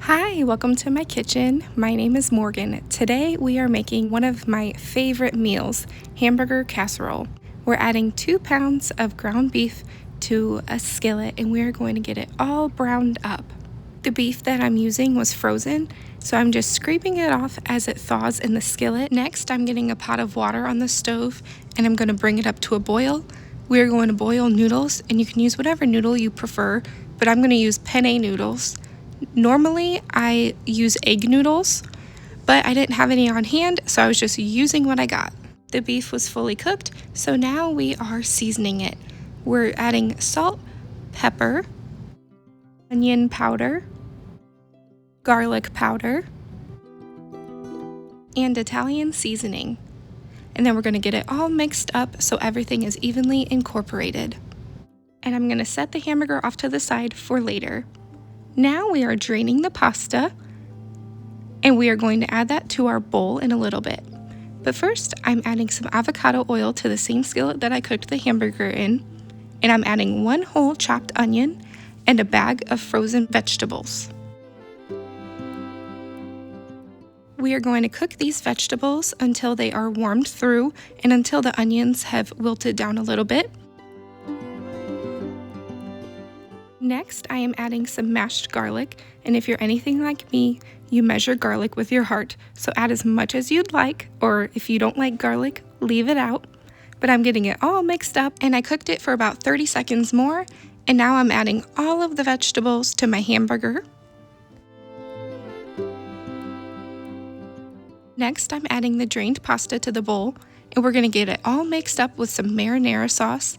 Hi, welcome to my kitchen. My name is Morgan. Today we are making one of my favorite meals, hamburger casserole. We're adding 2 pounds of ground beef to a skillet and we are going to get it all browned up. The beef that I'm using was frozen, so I'm just scraping it off as it thaws in the skillet. Next, I'm getting a pot of water on the stove and I'm going to bring it up to a boil. We are going to boil noodles, and you can use whatever noodle you prefer, but I'm going to use penne noodles. Normally, I use egg noodles, but I didn't have any on hand, so I was just using what I got. The beef was fully cooked, so now we are seasoning it. We're adding salt, pepper, onion powder, garlic powder, and Italian seasoning. And then we're going to get it all mixed up so everything is evenly incorporated. And I'm going to set the hamburger off to the side for later. Now we are draining the pasta, and we are going to add that to our bowl in a little bit. But first, I'm adding some avocado oil to the same skillet that I cooked the hamburger in, and I'm adding 1 whole chopped onion and a bag of frozen vegetables. We are going to cook these vegetables until they are warmed through and until the onions have wilted down a little bit. Next, I am adding some mashed garlic, and if you're anything like me, you measure garlic with your heart, so add as much as you'd like, or if you don't like garlic, leave it out. But I'm getting it all mixed up, and I cooked it for about 30 seconds more, and now I'm adding all of the vegetables to my hamburger. Next, I'm adding the drained pasta to the bowl, and we're going to get it all mixed up with some marinara sauce.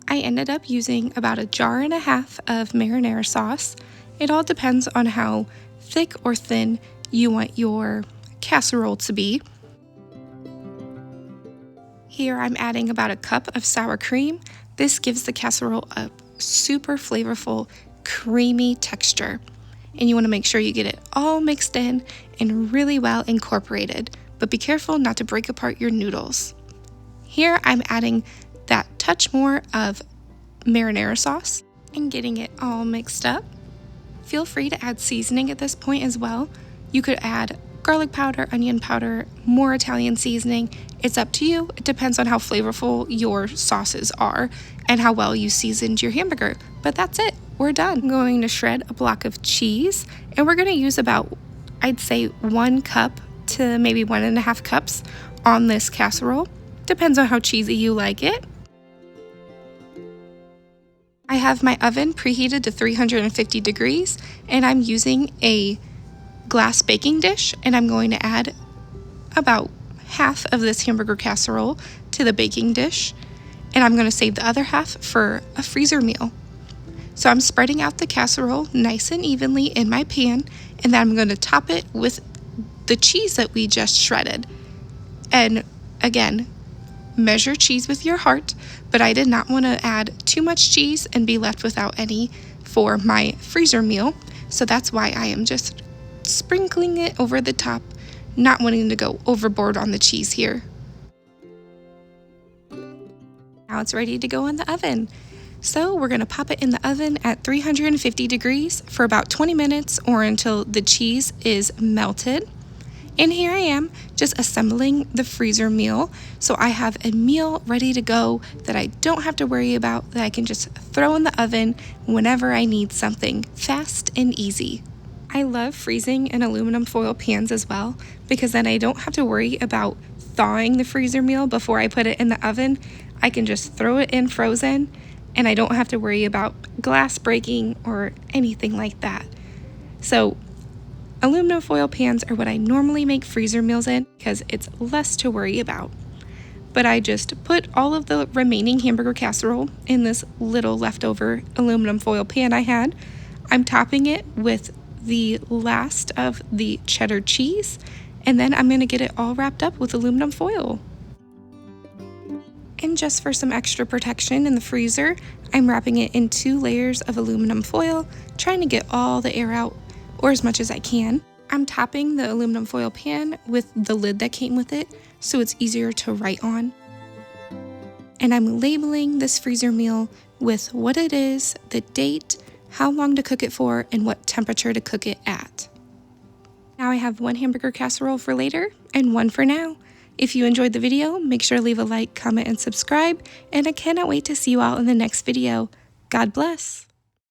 I ended up using about 1.5 jars of marinara sauce. It all depends on how thick or thin you want your casserole to be. Here I'm adding about 1 cup of sour cream. This gives the casserole a super flavorful, creamy texture. And you want to make sure you get it all mixed in and really well incorporated, but be careful not to break apart your noodles. Here I'm adding that touch more of marinara sauce and getting it all mixed up. Feel free to add seasoning at this point as well. You could add garlic powder, onion powder, more Italian seasoning. It's up to you. It depends on how flavorful your sauces are and how well you seasoned your hamburger. But that's it. We're done. I'm going to shred a block of cheese, and we're going to use about, I'd say, 1 cup to maybe 1.5 cups on this casserole. Depends on how cheesy you like it. I have my oven preheated to 350 degrees, and I'm using a glass baking dish, and I'm going to add about half of this hamburger casserole to the baking dish, and I'm going to save the other half for a freezer meal. So I'm spreading out the casserole nice and evenly in my pan, and then I'm going to top it with the cheese that we just shredded. And again, measure cheese with your heart, but I did not want to add too much cheese and be left without any for my freezer meal, so that's why I am just sprinkling it over the top, not wanting to go overboard on the cheese here. Now it's ready to go in the oven. So we're going to pop it in the oven at 350 degrees for about 20 minutes or until the cheese is melted. And here I am just assembling the freezer meal. So I have a meal ready to go that I don't have to worry about, that I can just throw in the oven whenever I need something fast and easy. I love freezing in aluminum foil pans as well, because then I don't have to worry about thawing the freezer meal before I put it in the oven. I can just throw it in frozen, and I don't have to worry about glass breaking or anything like that. So aluminum foil pans are what I normally make freezer meals in because it's less to worry about. But I just put all of the remaining hamburger casserole in this little leftover aluminum foil pan I had. I'm topping it with the last of the cheddar cheese, and then I'm going to get it all wrapped up with aluminum foil. And just for some extra protection in the freezer, I'm wrapping it in 2 layers of aluminum foil, trying to get all the air out, or as much as I can. I'm topping the aluminum foil pan with the lid that came with it, so it's easier to write on. And I'm labeling this freezer meal with what it is, the date, how long to cook it for, and what temperature to cook it at. Now I have one hamburger casserole for later and one for now. If you enjoyed the video, make sure to leave a like, comment, and subscribe, and I cannot wait to see you all in the next video. God bless.